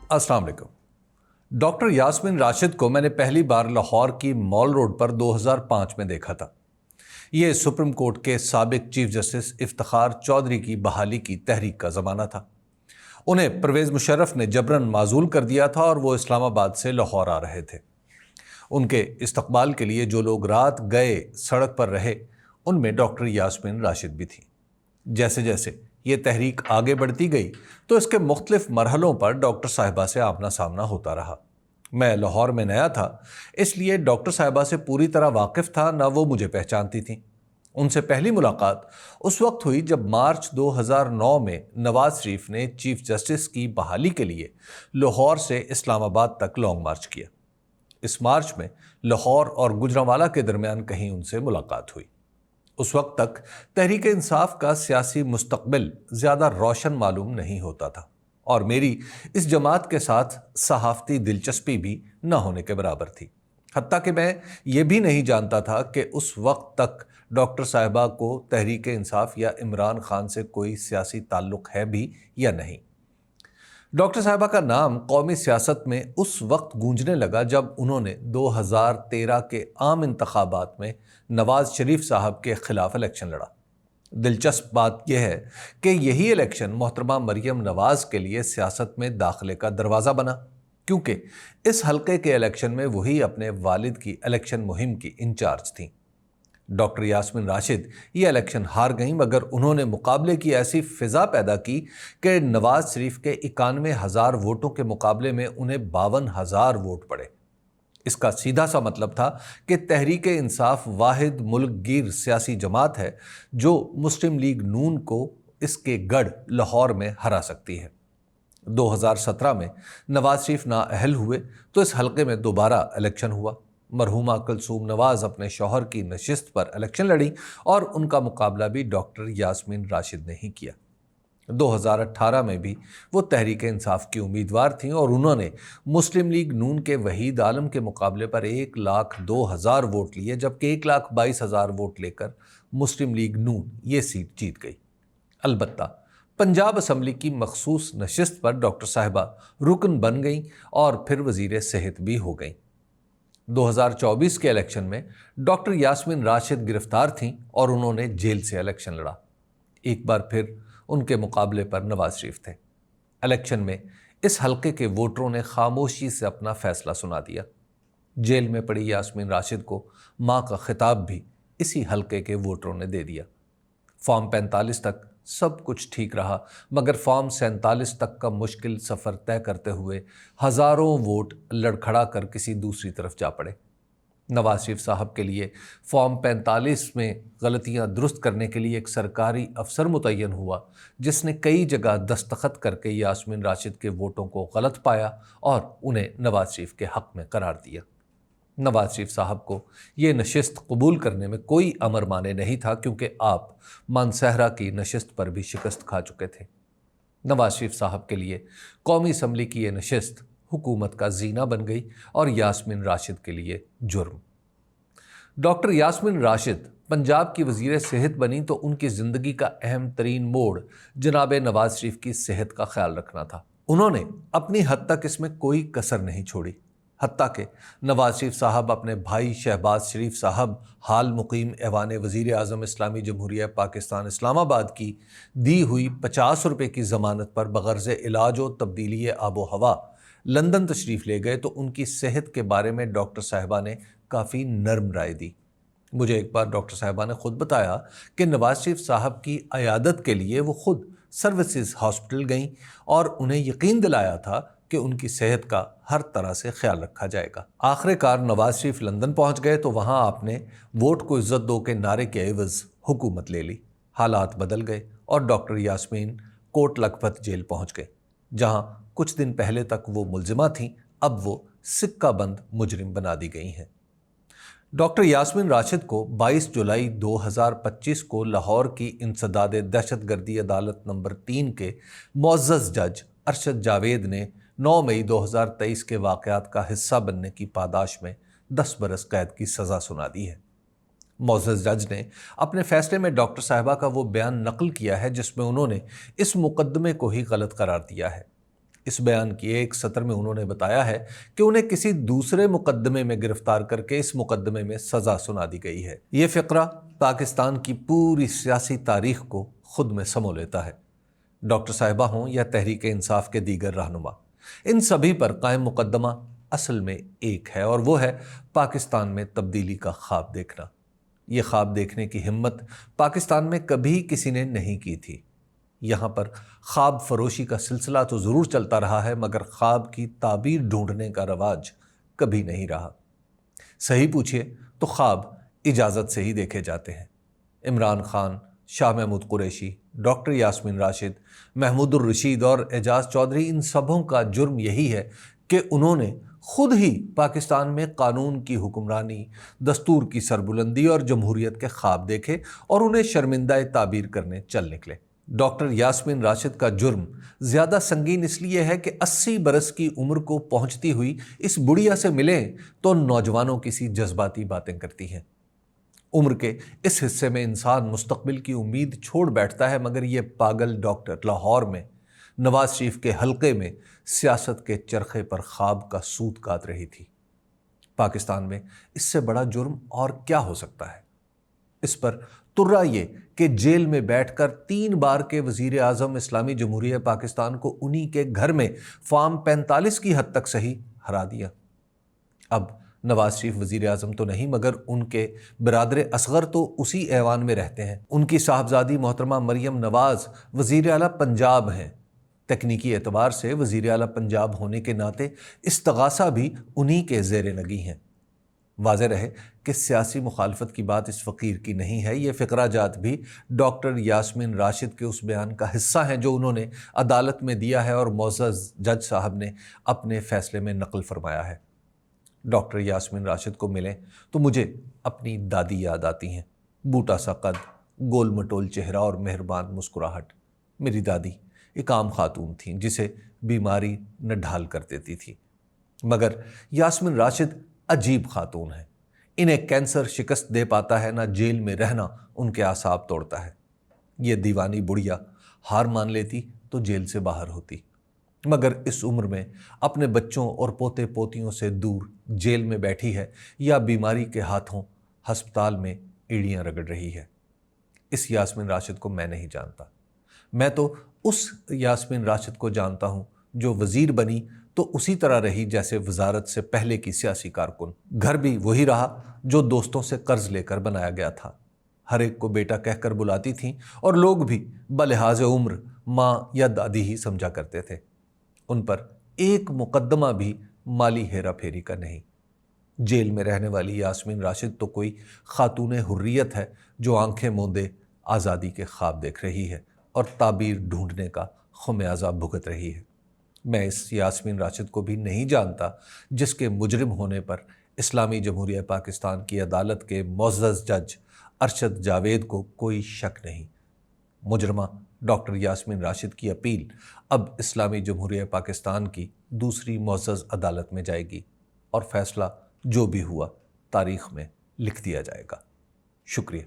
अस्सलाम वालेकुम। डॉक्टर यास्मीन राशिद को मैंने पहली बार लाहौर की मॉल रोड पर 2005 में देखा था। ये सुप्रीम कोर्ट के साबिक चीफ जस्टिस इफ्तिखार चौधरी की बहाली की तहरीक का ज़माना था। उन्हें परवेज़ मुशर्रफ ने जबरन माजूल कर दिया था और वो इस्लामाबाद से लाहौर आ रहे थे। उनके इस्तकबाल के लिए जो लोग रात गए सड़क पर रहे, उनमें डॉक्टर यास्मीन राशिद भी थी। जैसे जैसे ये तहरीक आगे बढ़ती गई तो इसके मुख्तलिफ मरहलों पर डॉक्टर साहिबा से आमना सामना होता रहा। मैं लाहौर में नया था, इसलिए डॉक्टर साहिबा से पूरी तरह वाकिफ था, ना वो मुझे पहचानती थी। उनसे पहली मुलाकात उस वक्त हुई जब मार्च 2009 में नवाज शरीफ ने चीफ जस्टिस की बहाली के लिए लाहौर से इस्लामाबाद तक लॉन्ग मार्च किया। इस मार्च में लाहौर और गुजरांवाला के दरमियान कहीं उनसे मुलाकात हुई। उस वक्त तक तहरीक इंसाफ का सियासी मुस्तकबिल ज़्यादा रोशन मालूम नहीं होता था और मेरी इस जमात के साथ सहाफ़ती दिलचस्पी भी न होने के बराबर थी। हत्ता कि मैं ये भी नहीं जानता था कि उस वक्त तक डॉक्टर साहिबा को तहरीक इंसाफ या इमरान खान से कोई सियासी ताल्लुक़ है भी या नहीं। डॉक्टर साहिबा का नाम कौमी सियासत में उस वक्त गूंजने लगा जब उन्होंने 2013 के आम इंतखाबात में नवाज शरीफ साहब के खिलाफ इलेक्शन लड़ा। दिलचस्प बात यह है कि यही इलेक्शन मोहतरमा मरियम नवाज के लिए सियासत में दाखिले का दरवाज़ा बना, क्योंकि इस हल्के के इलेक्शन में वही अपने वालिद की इलेक्शन मुहिम की इंचार्ज थीं। डॉक्टर यास्मीन राशिद ये इलेक्शन हार गईं, मगर उन्होंने मुकाबले की ऐसी फिजा पैदा की कि नवाज शरीफ के 91,000 वोटों के मुकाबले में उन्हें 52,000 वोट पड़े। इसका सीधा सा मतलब था कि तहरीक इंसाफ वाहिद मुल्कगीर सियासी जमात है जो मुस्लिम लीग नून को इसके गढ़ लाहौर में हरा सकती है। 2017 में नवाज शरीफ नाअहल हुए तो इस हल्के में दोबारा इलेक्शन हुआ। मरहूमा कुलसूम नवाज अपने शौहर की नशिस्त पर इलेक्शन लड़ी और उनका मुकाबला भी डॉक्टर यास्मीन राशिद ने ही किया। 2018 में भी वो तहरीक इंसाफ की उम्मीदवार थीं और उन्होंने मुस्लिम लीग नून के वहीद आलम के मुकाबले पर 1,02,000 वोट लिए, जबकि 1,22,000 वोट लेकर मुस्लिम लीग नून ये सीट जीत गई। अलबत्ता पंजाब असम्बली की मखसूस नशिस्त पर डॉक्टर साहिबा रुकन बन गईं और फिर वजीर सेहत भी हो गईं। 2024 के इलेक्शन में डॉक्टर यास्मीन राशिद गिरफ्तार थीं और उन्होंने जेल से इलेक्शन लड़ा। एक बार फिर उनके मुकाबले पर नवाज शरीफ थे। इलेक्शन में इस हल्के के वोटरों ने खामोशी से अपना फैसला सुना दिया। जेल में पड़ी यास्मीन राशिद को मां का खिताब भी इसी हल्के के वोटरों ने दे दिया। फॉर्म 45 तक सब कुछ ठीक रहा, मगर फॉर्म 47 तक का मुश्किल सफ़र तय करते हुए हज़ारों वोट लड़खड़ा कर किसी दूसरी तरफ जा पड़े। नवाज शरीफ साहब के लिए फॉर्म 45 में गलतियां दुरुस्त करने के लिए एक सरकारी अफसर मुतय्यन हुआ, जिसने कई जगह दस्तखत करके यास्मीन राशिद के वोटों को गलत पाया और उन्हें नवाज शरीफ के हक़ में करार दिया। नवाज शरीफ साहब को ये नशिस्त कबूल करने में कोई अमर माने नहीं था, क्योंकि आप मानसहरा की नशिस्त पर भी शिकस्त खा चुके थे। नवाज शरीफ साहब के लिए कौमी असम्बली की ये नशिस्त हुकूमत का जीना बन गई और यास्मीन राशिद के लिए जुर्म। डॉक्टर यास्मीन राशिद पंजाब की वजीर सेहत बनी तो उनकी ज़िंदगी का अहम तरीन मोड़ जनाब नवाज शरीफ की सेहत का ख्याल रखना था। उन्होंने अपनी हद तक इसमें कोई कसर नहीं छोड़ी। हत्ता के नवाज शरीफ साहब अपने भाई शहबाज शरीफ साहब हाल मुकीम ऐवान वज़ीर आज़म इस्लामी जमहूरिया पाकिस्तान इस्लामाबाद की दी हुई 50 रुपये की ज़मानत पर बग़र्ज़ इलाज व तब्दीली आबो हवा लंदन तशरीफ़ ले गए तो उनकी सेहत के बारे में डॉक्टर साहिबा ने काफ़ी नरम राय दी। मुझे एक बार डॉक्टर साहिबा ने ख़ुद बताया कि नवाज शरीफ साहब की अयादत के लिए वो ख़ुद सर्विसेज हॉस्पिटल गईं और उन्हें यकीन दिलाया था कि उनकी सेहत का हर तरह से ख्याल रखा जाएगा। आखिरकार नवाज शरीफ लंदन पहुंच गए तो वहां आपने वोट को इज्जत दो के नारे के एवज हुकूमत ले ली। हालात बदल गए और डॉक्टर यास्मीन कोट लखपत जेल पहुंच गए, जहां कुछ दिन पहले तक वो मुलजिमा थीं, अब वो सिक्का बंद मुजरिम बना दी गई हैं। डॉक्टर यास्मीन राशिद को 22 जुलाई 2025 को लाहौर की इंसदाद दहशतगर्दी अदालत नंबर 3 के मुअज़्ज़ज़ जज अरशद जावेद ने 9 मई 2023 के वाक़यात का हिस्सा बनने की पादाश में 10 बरस कैद की सज़ा सुना दी है। मुअज़्ज़ज़ जज ने अपने फैसले में डॉक्टर साहिबा का वो बयान नकल किया है जिसमें उन्होंने इस मुकदमे को ही गलत करार दिया है। इस बयान की एक सत्र में उन्होंने बताया है कि उन्हें किसी दूसरे मुकदमे में गिरफ्तार करके इस मुकदमे में सजा सुना दी गई है। ये फ़िक्रा पाकिस्तान की पूरी सियासी तारीख को खुद में समो लेता है। डॉक्टर साहिबा हों या तहरीक इंसाफ के दीगर रहनुमा, इन सभी पर कायम मुकदमा असल में एक है, और वो है पाकिस्तान में तब्दीली का ख्वाब देखना। ये ख्वाब देखने की हिम्मत पाकिस्तान में कभी किसी ने नहीं की थी। यहाँ पर ख्वाब फरोशी का सिलसिला तो ज़रूर चलता रहा है, मगर ख्वाब की ताबीर ढूंढने का रवाज कभी नहीं रहा। सही पूछिए तो ख्वाब इजाज़त से ही देखे जाते हैं। इमरान खान, शाह महमूद कुरैशी, डॉक्टर यास्मीन राशिद, महमूदुर रशीद और एजाज चौधरी, इन सबों का जुर्म यही है कि उन्होंने खुद ही पाकिस्तान में कानून की हुक्मरानी, दस्तूर की सरबुलंदी और जमहूरियत के ख्वाब देखे और उन्हें शर्मिंदा ताबीर करने चल निकले। डॉक्टर यास्मीन राशिद का जुर्म ज़्यादा संगीन इसलिए है कि 80 बरस की उम्र को पहुंचती हुई इस बुढ़िया से मिलें तो नौजवानों की सी जज्बाती बातें करती हैं। उम्र के इस हिस्से में इंसान मुस्तकबिल की उम्मीद छोड़ बैठता है, मगर ये पागल डॉक्टर लाहौर में नवाज शरीफ के हल्के में सियासत के चरखे पर ख्वाब का सूत काट रही थी। पाकिस्तान में इससे बड़ा जुर्म और क्या हो सकता है? इस पर तुर्रा ये कि जेल में बैठकर 3 बार के वजीर आज़म इस्लामी जमहूरिया पाकिस्तान को उन्हीं के घर में फॉर्म 45 की हद तक सही हरा दिया। अब नवाज शरीफ वजीर आज़म तो नहीं, मगर उनके बिरादर असगर तो उसी ऐवान में रहते हैं। उनकी साहबजादी मोहतरमा मरियम नवाज वजीर आला पंजाब हैं। तकनीकी एतबार से वजीर आला पंजाब होने के नाते इस्तगासा भी उन्हीं के ज़ेर नगी हैं। वाज़ेह रहे कि सियासी मुखालफत की बात इस फ़कीर की नहीं है। ये फ़िक्रा जात भी डॉक्टर यास्मीन राशिद के उस बयान का हिस्सा हैं जो उन्होंने अदालत में दिया है और मोअज़्ज़ज़ जज साहब ने अपने फ़ैसले में नकल फरमाया है। डॉक्टर यास्मीन राशिद को मिलें तो मुझे अपनी दादी याद आती हैं। बूटा सा कद, गोल मटोल चेहरा और मेहरबान मुस्कुराहट। मेरी दादी एक आम खातून थी जिसे बीमारी न ढाल कर देती थी, मगर यास्मीन राशिद अजीब खातून है। इन्हें कैंसर शिकस्त दे पाता है, ना जेल में रहना उनके आसाब तोड़ता है। ये दीवानी बुढ़िया हार मान लेती तो जेल से बाहर होती, मगर इस उम्र में अपने बच्चों और पोते पोतियों से दूर जेल में बैठी है या बीमारी के हाथों हस्पताल में एड़ियाँ रगड़ रही है। इस यास्मीन राशिद को मैं नहीं जानता। मैं तो उस यास्मीन राशिद को जानता हूँ जो वज़ीर बनी तो उसी तरह रही जैसे वजारत से पहले की सियासी कारकुन। घर भी वही रहा जो दोस्तों से कर्ज लेकर बनाया गया था। हर एक को बेटा कहकर बुलाती थी और लोग भी बलिहाज उम्र माँ या दादी ही समझा करते थे। उन पर एक मुकदमा भी माली हेरा फेरी का नहीं। जेल में रहने वाली यास्मीन राशिद तो कोई खातून हुर्रियत है जो आंखें मूंदे आज़ादी के ख्वाब देख रही है और ताबीर ढूंढने का खुमियाजा भुगत रही है। मैं इस यास्मीन राशिद को भी नहीं जानता जिसके मुजरिम होने पर इस्लामी जमहूरिया पाकिस्तान की अदालत के मुअज़्ज़ज़ जज अरशद जावेद को कोई शक नहीं। मुजरमा डॉक्टर यास्मीन राशिद की अपील अब इस्लामी जमहूरिया पाकिस्तान की दूसरी मुअज़्ज़ज़ अदालत में जाएगी और फैसला जो भी हुआ तारीख़ में लिख दिया जाएगा। शुक्रिया।